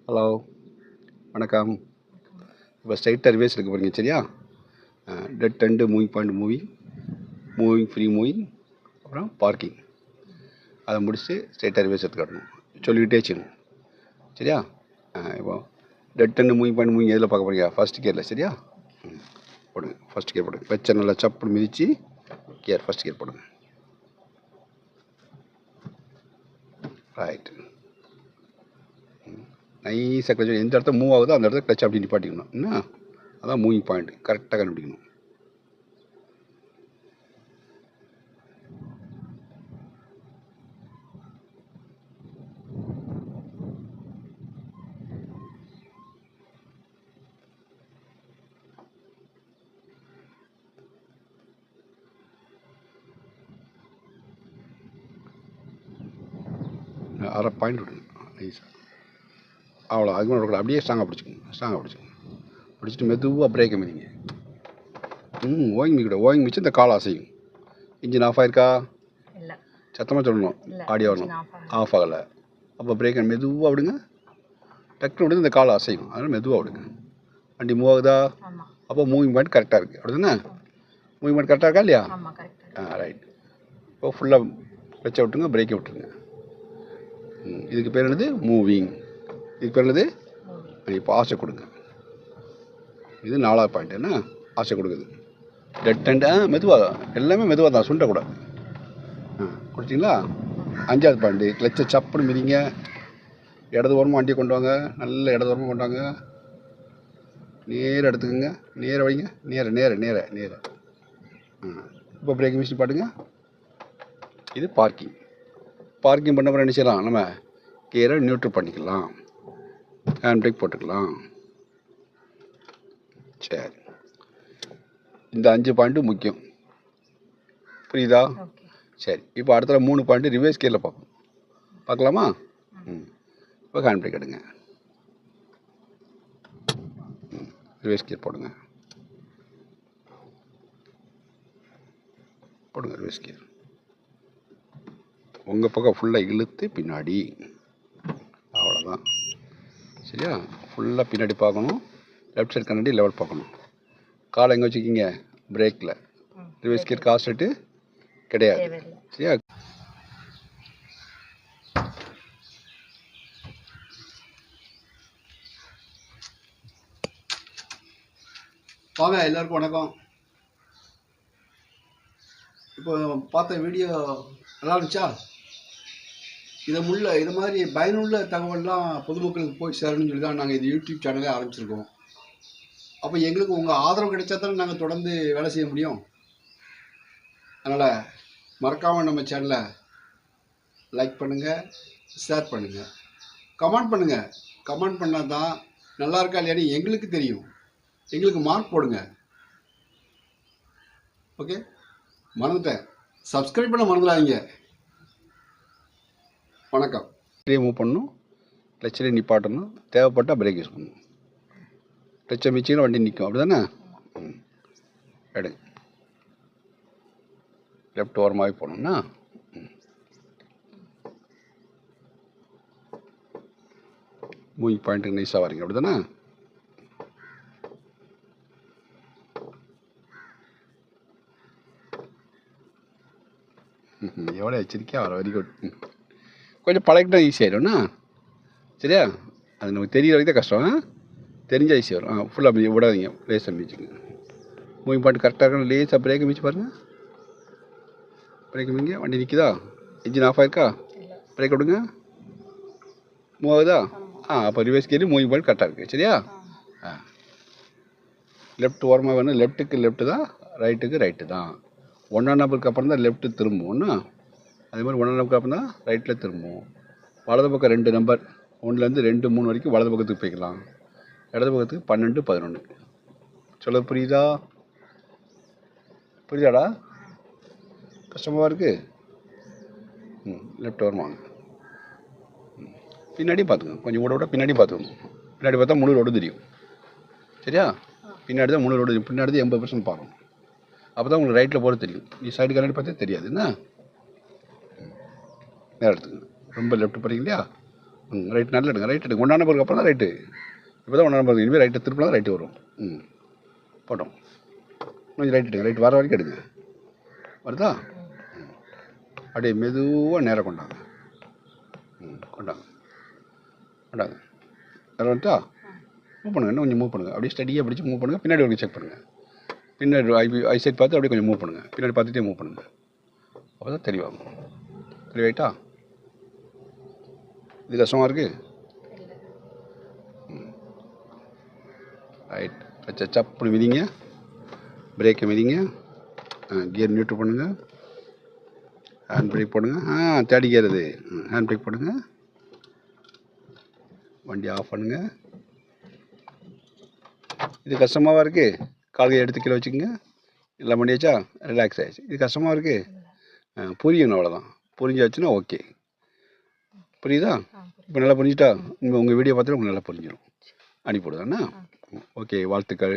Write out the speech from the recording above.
Hello, வணக்கம். இப்போ ஸ்ட்ரைட்டாக ரிவேர்ஸ் எடுக்க போகிறீங்க, சரியா? Dead and moving point moving free moving, அப்புறம் பார்க்கிங். அதை முடிச்சுட்டு ஸ்ட்ரைட்டாக ரிவேர்ஸ் எடுத்து காட்டணும், சொல்லிக்கிட்டே வச்சுக்கணும், சரியா? இப்போ dead and moving point moving எதில் பார்க்க போகிறீங்க? ஃபஸ்ட் கியரில், சரியா? போடுங்க, ஃபஸ்ட் கியர் போடுங்க. வச்ச நல்லா சப்புன்னு மிதித்து கியர் ஃபஸ்ட் கியர் போடுங்க. ரைட். நைஸாக கிளச், எந்த இடத்துல மூவ் ஆகுதோ அந்த இடத்துல கிளச் அப்படி நிப்பாட்டிக்கணும். என்ன அதான் மூவிங் பாயிண்ட், கரெக்டாக கண்டுபிடிக்கணும். அரை பாயிண்ட் விடுங்க நைஸாக, அவ்வளோ. அதுக்கு விடக்கூடாது, அப்படியே ஸ்ட்ராங்காக பிடிச்சிக்கோங்க. பிடிச்சிட்டு மெதுவாக பிரேக்கை மிதிங்க. ஓயிங் மிதிக்கூட, ஓயிங் மிதிச்சு இந்த கால் அசையும். இன்ஜின் ஆஃப் ஆயிருக்கா? சத்தமாக சொல்லணும், ஆடியோ வரணும். ஆஃப் ஆகலை. அப்போ பிரேக்கை மெதுவாக விடுங்க, டக்குனு விடுங்க, இந்த கால் அசையும். அதனால் மெதுவாக விடுங்க. வண்டி மூவ் ஆகுதா? அப்போ மூவிங் பாயிண்ட் கரெக்டாக இருக்குது, அப்படி தானே? மூவிங் பாயிண்ட் கரெக்டாக இருக்கா இல்லையா? ரைட். இப்போ ஃபுல்லாக வச்ச விட்டுருங்க, பிரேக்கை விட்டுருங்க. இதுக்கு பேர் என்னது? மூவிங். இதுக்கு பேர் என்னது? இப்போ ஆசை கொடுங்க. இது 4வது பாயிண்ட். என்ன ஆசை கொடுக்குது? டெட் அண்ட் மெதுவாக, எல்லாமே மெதுவாக தான், சுண்டக்கூடாது. கொடுத்தீங்களா? 5வது பாயிண்ட்டு, கிளச்சை சப்புன்னு மிதிங்க. இடது ஓரமாக வண்டியை கொண்டு வாங்க, நல்ல இடது ஓரமாக கொண்டு வாங்க. நேராக எடுத்துக்கோங்க, நேராக வைங்க, நேர. இப்போ பிரேக் மிஷின் பாட்டுங்க. இது பார்க்கிங். பார்க்கிங் பண்ண அப்புறம் என்ன செய்யலாம்? நம்ம கியரை நியூட்ரல் பண்ணிக்கலாம், ஹேண்ட் பிரேக் போட்டுக்கலாம். சரி, இந்த 5 பாயிண்ட்டு முக்கியம், புரியுதா? சரி, இப்போ அடுத்த 3 பாயிண்ட்டு ரிவர்ஸ் கியரில் பார்க்கலாமா? இப்போ ஹேண்ட் பிரேக் எடுங்க, ரிவர்ஸ் கியர் போடுங்க ரிவர்ஸ் கியர். உங்கள் பக்கம் ஃபுல்லாக இழுத்து பின்னாடி, அவ்வளோதான், சரியா? ஃபுல்லாக பின்னாடி பார்க்கணும். லெஃப்ட் சைடு கண்ணாடி லெவல் பார்க்கணும். காலை எங்கே வச்சுக்கிங்க? பிரேக்கில். ரிவர்ஸ் கியர் காஸ்ட்டு கிடையாது, சரியா? வாங்க, எல்லாருக்கும் வணக்கம். இப்போ பார்த்த வீடியோ நல்லா இருந்துச்சா? இது மாதிரி பயனுள்ள தகவல்லாம் பொதுமக்களுக்கு போய் சேரணும்னு சொல்லி தான் நாங்கள் இது யூடியூப் சேனலே ஆரம்பிச்சிருக்கோம். அப்போ எங்களுக்கு உங்கள் ஆதரவு கிடைச்சா தானே நாங்கள் தொடர்ந்து வேலை செய்ய முடியும். அதனால் மறக்காமல் நம்ம சேனலை லைக் பண்ணுங்கள், ஷேர் பண்ணுங்கள், கமெண்ட் பண்ணுங்கள். கமெண்ட் பண்ணால் தான் நல்லா இருக்கா இல்லையான்னு எங்களுக்கு தெரியும். எங்களுக்கு மார்க் போடுங்க, ஓகே? மறந்துட்டேன், சப்ஸ்கிரைப் பண்ண மறந்துடாதீங்க. வணக்கம். மூவ் பண்ணணும், கிளச்சில் நிப்பாட்டணும், தேவைப்பட்டால் பிரேக் யூஸ் பண்ணணும். கிளச்சை மிச்சிங்கன்னா வண்டி நிற்கும், அப்படி தானே? எடுங்க, லெஃப்ட் ஓரமாகவே போகணும்னா மூவிங் பாயிண்ட்டுக்கு நைஸாக வரீங்க, அப்படி தானே? எவ்வளோ எச்சரிக்கையாக வர, வெரி குட். கொஞ்சம் பழகிட்டா ஈஸியாகிடும்ண்ணா, சரியா? அது நமக்கு தெரியற வரைக்கும் தான் கஷ்டம், தெரிஞ்சால் ஈஸியாக வரும். ஃபுல்லாக விடாதீங்க, லேசாக மிதிச்சுங்க. மூவிங் பாயிண்ட் கரெக்டாக இருக்கணும், லேசாக பிரேக்கை மிதிச்சு பாருங்கள். பிரேக் மிதிங்க, வண்டி நிற்குதா? இன்ஜின் ஆஃப் ஆயிருக்கா? பிரேக் விடுங்க, மூவ் ஆகுதா? அப்போ ரிவர்ஸ் கியர் மூவிங் பாயிண்ட் கரெக்டாக இருக்குது, சரியா? லெஃப்ட் ஓரமாக வேணும், லெஃப்ட்டுக்கு லெஃப்ட்டு தான், ரைட்டுக்கு ரைட்டு தான். 1ஆம் நம்பருக்கு அப்புறம் தான் லெஃப்ட்டு திரும்பும் ஒன்று. அதே மாதிரி 1ஆம் நம்பருக்கு அப்புறம் தான் ரைட்டில் திரும்பும். வலது பக்கம் 2 நம்பர், 1லேருந்து 2, 3 வரைக்கும் வலது பக்கத்துக்கு போய்க்கலாம். இடது பக்கத்துக்கு 12, 11. சொல்ல புரியுதாடா? கஷ்டமாக இருக்குது. லெஃப்ட் ஓரமாக பின்னாடி பார்த்துக்கணும், கொஞ்சம் விட பின்னாடி பார்த்துக்கணும். பின்னாடி பார்த்தா முழு ரோடு தெரியும், சரியா? பின்னாடி தான் முழு ரோடு தெரியும். பின்னாடி தான் 80% பார்க்கணும். அப்போ தான் உங்களுக்கு ரைட்டில் போகிறது தெரியும். நீ சைடு கண்ணாடி பார்த்தே தெரியாது. என்ன நேரம் எடுத்துக்கணும், ரொம்ப லெஃப்ட் போகிறீங்க இல்லையா? ரைட் நல்லா எடுங்க, ரைட் எடுங்க. 1 நம்பருக்கு அப்புறம் தான் ரைட்டு. இப்போ தான் 1 நம்பர். இனிமேல் ரைட்டு திருப்பினா தான் ரைட்டு வரும். போட்டோம். கொஞ்சம் ரைட் எடுங்க, ரைட் வர வரைக்கும் எடுங்க. வருதா? அப்படியே மெதுவாக நேராக கொண்டாங்க. கொண்டாங்க கொண்டாங்க. வேறு வந்துட்டா மூவ் பண்ணுங்கள், இன்னும் கொஞ்சம் மூவ் பண்ணுங்கள். அப்படியே ஸ்டடியாக பிடிச்சி மூவ் பண்ணுங்கள். பின்னாடி வரைக்கும் செக் பண்ணுங்கள். பின்னாடி ஐசைட் பார்த்து அப்படியே கொஞ்சம் மூவ் பண்ணுங்கள். பின்னாடி பார்த்துட்டே மூவ் பண்ணுங்கள். அப்போ தான் தெளிவாகும். தெளிவாயிட்டா? இது கஷ்டமாக இருக்குது. ரைட். சப்படி மிதிங்க, பிரேக்கை மிதிங்க, கியர் நியூட்ரல் பண்ணுங்கள், ஹேண்ட் பிரேக் போடுங்க. தேடி கியர் இது. ஹேண்ட் பிரேக் போடுங்க, வண்டி ஆஃப் பண்ணுங்கள். இது கஷ்டமாகவா இருக்குது? கால்களை எடுத்து கீழே வச்சுக்கோங்க. எல்லாம் பண்ணியாச்சா? ரிலாக்ஸ் ஆகிடுச்சு. இது கஷ்டமாக இருக்குது. புரியணும், அவ்வளோதான். புரிஞ்சாச்சுன்னா ஓகே. புரியுதா? இப்போ நல்லா புரிஞ்சுட்டா? உங்கள் வீடியோ பார்த்துட்டு உங்களுக்கு நல்லா புரிஞ்சிடும். அனுப்பிவிடுதாண்ணா? ஓகே, வாழ்த்துக்கள்.